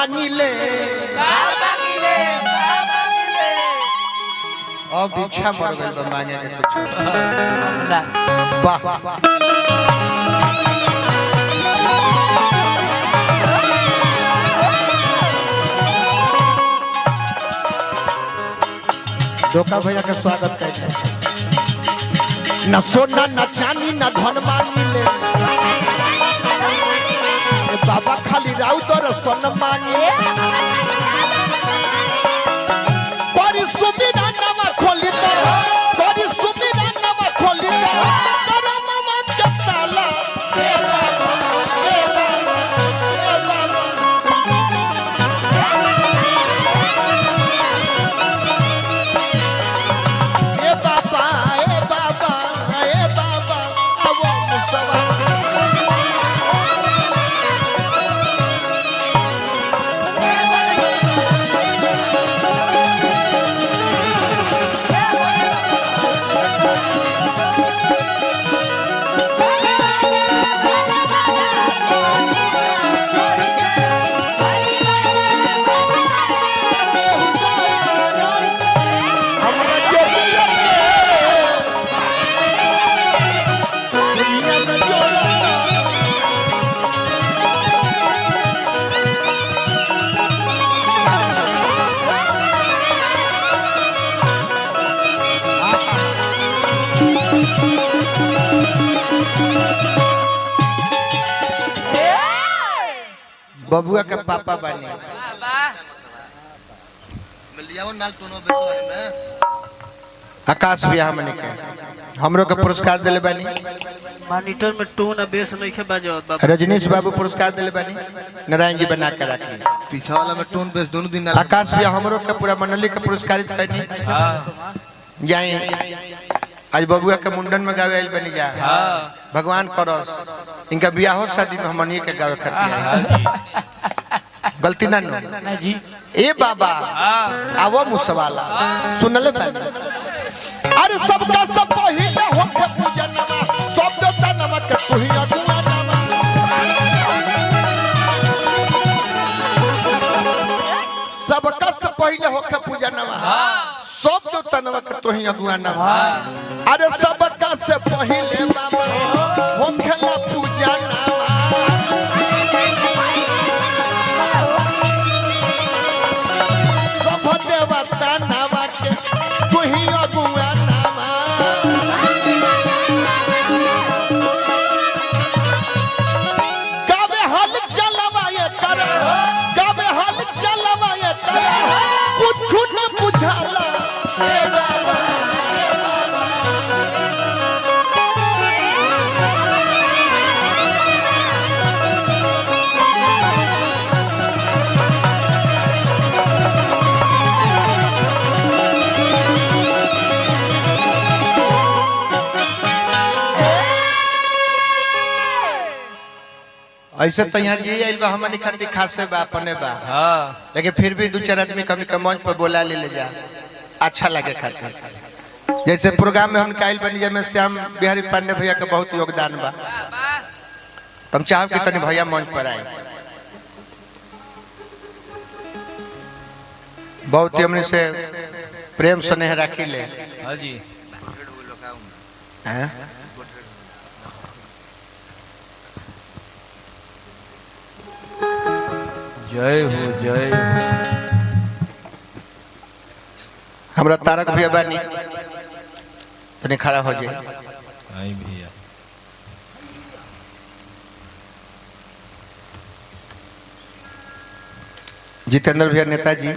मांगिले अब इच्छा मर गई तो मांगे के कुछ वाह धोखा भैया का स्वागत करते हैं। न सोना न चांदी न धन मांगिले बाबा खाली राउत और सोन मांगिले कोरी सुमिरा नामा खोली तो कोरी सुमिरा नामा खोली तो तेरा मामा के ताला ए बाबा ए बाबा ए बाबा ए बाबा ए बाबा ए बाबा अब मुसवा बबुआ के पापा बनी आकाश भैया हमने के हमरो के पुरस्कार दिले बानी मॉनिटर में टोन बेस नहीं के बजावत बाबा रजनीश बाबू पुरस्कार दिले बानी नारायण जी बना के रखी पीछे वाला में टोन बेस दोनों दिन आकाश भैया हमरो के पूरा मंडली के पुरस्कारित करनी जाए आज बबुआ के मुंडन में गावे आइल बनी जा भगवान करस इनका बियाह हो शादी में हमनी के गावे खातिर गलती ना जी ए बाबा आवो मुसवाला सुनले बानी अरे सबका सब पहिले होके पूजनमा सब देवता नमक के तुही अगुआ नमा सबका सब पहिले होके पूजनमा सब देवता नमक के तुही अगुआ नमा अरे सबका से पहिले बाबा होखेला पूजनमा सब देवता नमक के तुही अगुआ नमा गावे हल चलवाए करे गावे हल चलवाए करे कुछ न बुझाला ए बाबा ए बाबा ऐसे तो यहाँ जी आइल बा हमनी खातिर खासे बा अपने बा लेकिन फिर भी दो चार आदमी कभी के मंच पर बोला ले जा अच्छा लगे खातिर जैसे प्रोग्राम में हम काइल बनी में श्याम बिहारी पांडे भैया का बहुत योगदान बा हम चाहब कि तनी भैया मंच पर आए बहुत ही हमने से प्रेम स्नेह राखी ले हां जी हैं जय हो जय हमरा तारक भैया बानी तनी खड़ा हो जाए आई भैया जितेंद्र भैया नेताजी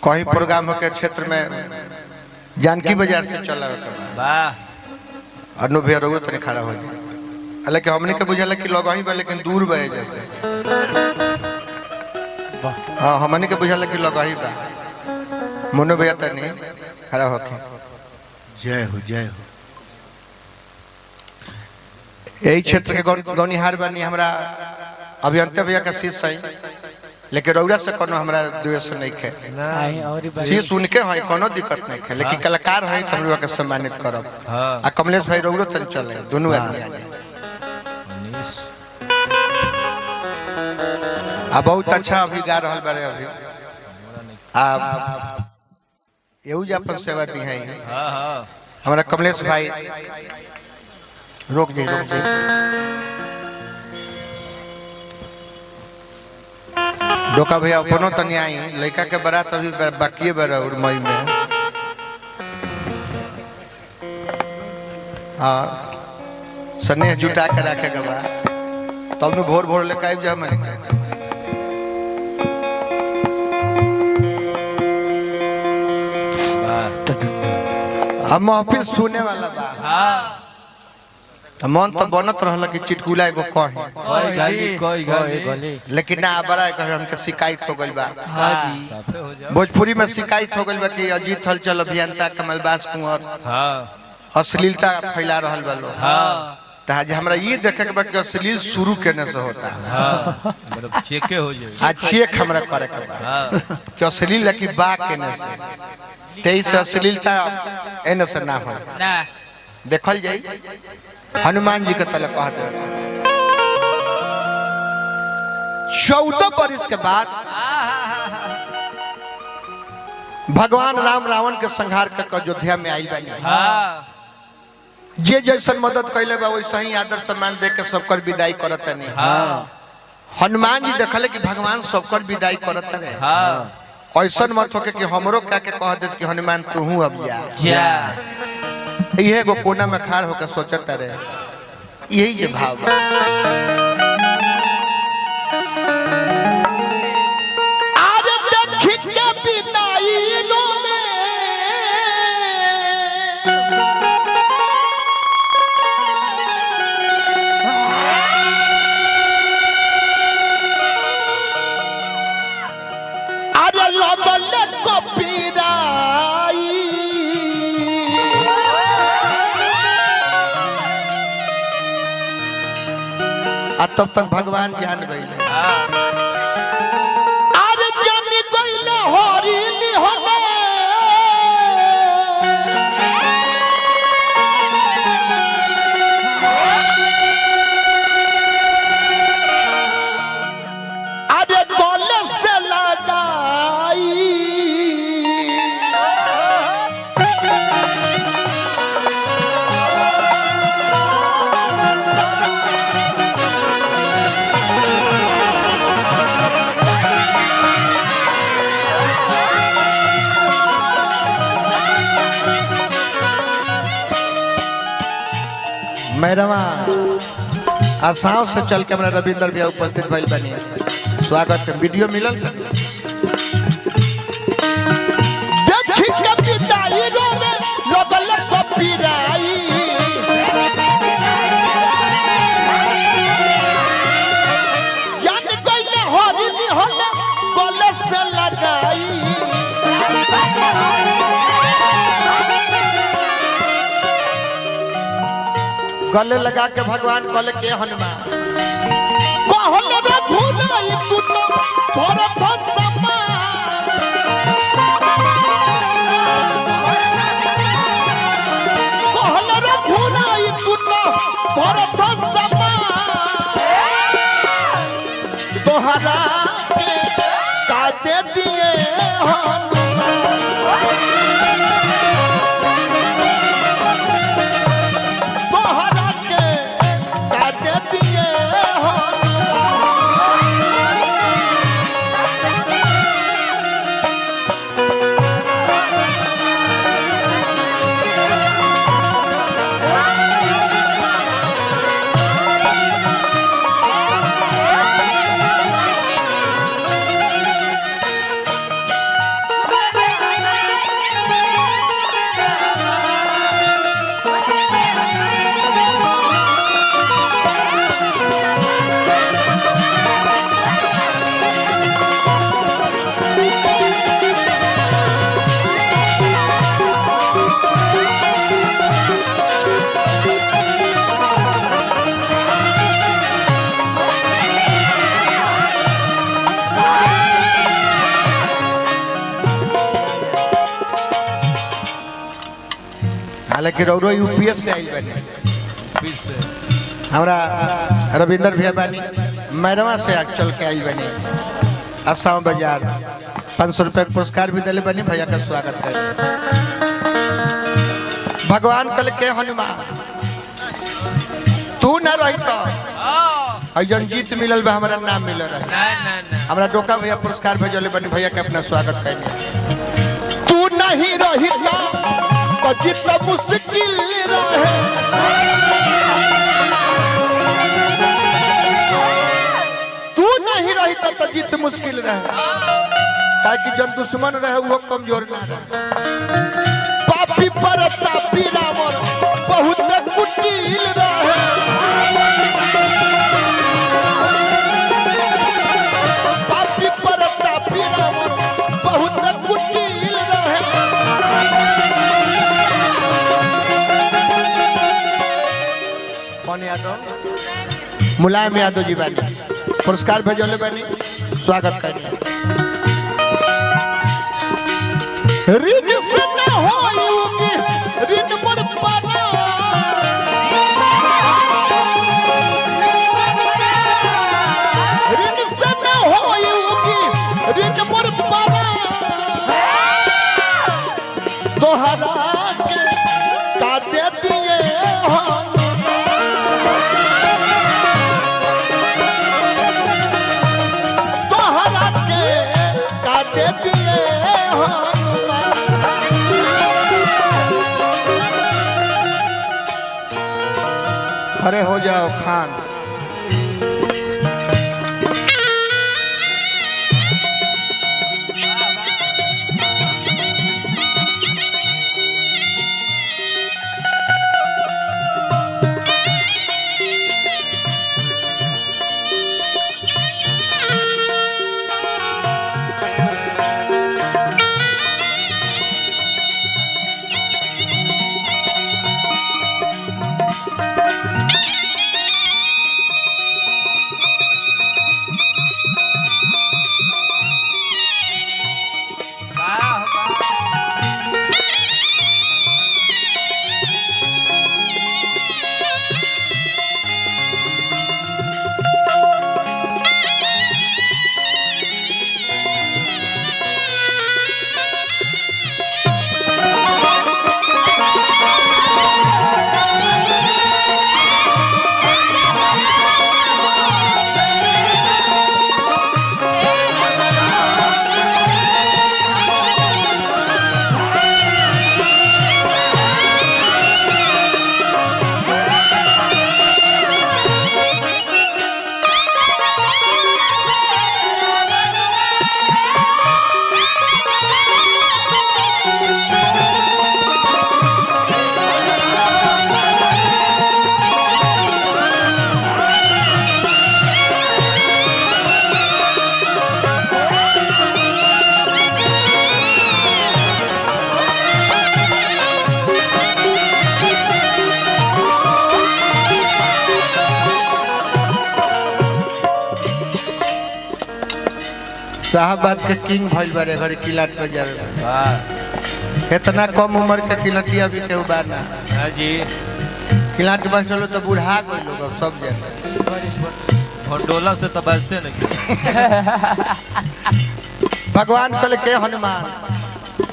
कहीं प्रोग्राम हो के क्षेत्र में जानकी बाजार से चला वाह अनु भैया रोग तनी खड़ा हो जाए हालांकि हमने के बुझाला कि लोग वहीं बा लेकिन दूर बहे जैसे हाँ हमने के बुझाला कि लोग वहीं बा मोनो भैया तनी खड़ा होके जय हो जय हो यही क्षेत्र के गौनिहार बानी हमरा अभियंता भैया का शीश है लेकिन रौरा से कोनो हमरा द्वेष नहीं खे जी सुन के है कोनो दिक्कत नहीं खे लेकिन कलाकार है त हमरा के सम्मानित करब आ कमलेश भाई रौरो तन चले दोनों आदमी आ जाए बहुत अच्छा अभी गा रहा बारे अभी आप यू जे अपन सेवा दी है हमारा कमलेश भाई रोक जी डोका भैया अपनो तनी आई लड़का के बारात अभी बाकी बरा मई में हाँ स्नेह जुटा के रखे बा तब न भोर भोर लेके आबि जा मन हम महफिल सुने वाला बा मन तो बनत रहल कि चिटकुला एगो कहे लेकिन ना बड़ा हमके शिकायत हो गइल बा भोजपुरी में शिकायत हो गइल बा कि अजीत हलचल अभियंता कमलबास कुंवर अश्लीलता फैला रहल बा लोग आज हमरा ये देखे के बा कि अश्लील शुरू करने से होता मतलब चेके हो जाए आज चेक हमरा करे के बा कि अश्लील की बा केने से तेईस अश्लीलता एने से ना हो ना देखल जाई हनुमान जी के तले कहते 14 वर्ष के बाद भगवान राम रावण के संहार कर अयोध्या में आई बानी जे जैसन मदद कैले बा वैसे ही आदर सम्मान दे के सबकर विदाई करत नहीं हनुमान जी देखले कि भगवान सबकर विदाई करत रहे ऐसा मत होके कि हमरो का के कह दे कि हनुमान तू अब जा ये एगो कोना में खाड़ होकर सोचत रहे यही जे भाव बा आज देख के विदाई रोने अरे लगल कपीराई तब तक भगवान जान गईले अरे जान गईले हरिली होले अरे गले से लगाई मैडमा आसाम से चल के हमारा रविंदर भैया उपस्थित भइल बनी स्वागत के वीडियो मिलल देखि के विदाई रोवे लगल कपीराई जान गईले हरिली होले गले से लगाई गले लगा के भगवान कहले के हनुमान कहले रे घुनाई तू तो भरत समान कहले रे घुनाई तू तो भरत समान तोहरा के का दे दिए हालांकि रौरो यूपीएस से आई बनी हमारा रविंदर भैया बानी मैरवा से चल के आई बनी आसाम बाजार 500 रुपये का पुरस्कार भी दिले बनी भैया का स्वागत कर भगवान कल के हनुमान तू न रही तो जन जीत मिलल बा हमारा नाम मिल रहा ना हमरा डोका भैया पुरस्कार भेजले बनी भैया के अपना स्वागत करने तू नहीं रही तो जीत मुश्किल रहे तू नहीं रही तो जीत मुश्किल रहे ताकि जन दुश्मन रहे वो कमजोर ना रहे पापी परतापी रावण बहुत कुटिल रहे पापी परतापी रावण बहुत कुटिल रहे कौन यादव मुलायम यादव जी बानी पुरस्कार भेजले बानी स्वागत करिए ऋण से न होगी ऋण मोर पाना ऋण से न होगी ऋण मोर पाना तोहरा के का दे दिए तोहरा के का दे दिए खड़े हो जाओ खान साहबाद के किंग भइल बारे घरे किलाट पे जावे इतना कम उम्र के किलाटी अभी के बाना हां जी किलाट बस चलो तो बूढ़ा कोई लोग अब सब जगह भंडोला से तो बचते नहीं भगवान कल के हनुमान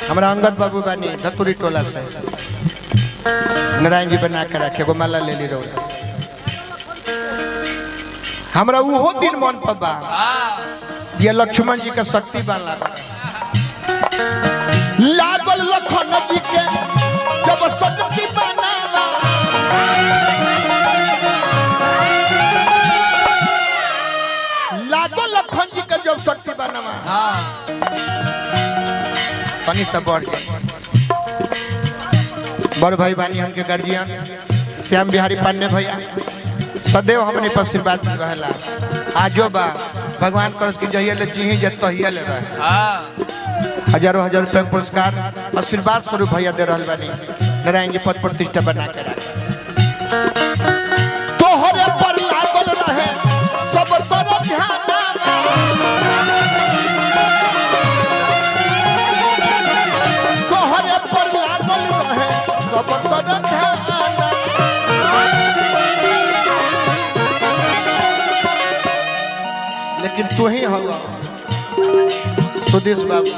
हमरा अंगद बाबू बानी धतुरी टोला से नारायण जी बना के रखे गो माला ले ली रहो हमरा उहो दिन मन पर बा ये लक्ष्मण जी का शक्ति बन लागल लखन जी के जब शक्ति बनावा लागल लखन जी के जब शक्ति बनावा तनी सब बढ़ बड़ भाई बानी हमके गार्जियन श्याम बिहारी पांडे भैया सदैव हमने पर आशीर्वाद रहला आजो बा भगवान करस की जहिया ले जी जे तहिया ले रहे हजारों हजार रुपए पुरस्कार आशीर्वाद स्वरूप भैया दे रहल बानी नारायण जी पद प्रतिष्ठा बना के तोहरे पर लागल रहे सब पर ध्यान तोहरे पर लागल रहे सब पर ध्यान लेकिन तू ही हो सुदेश बाबू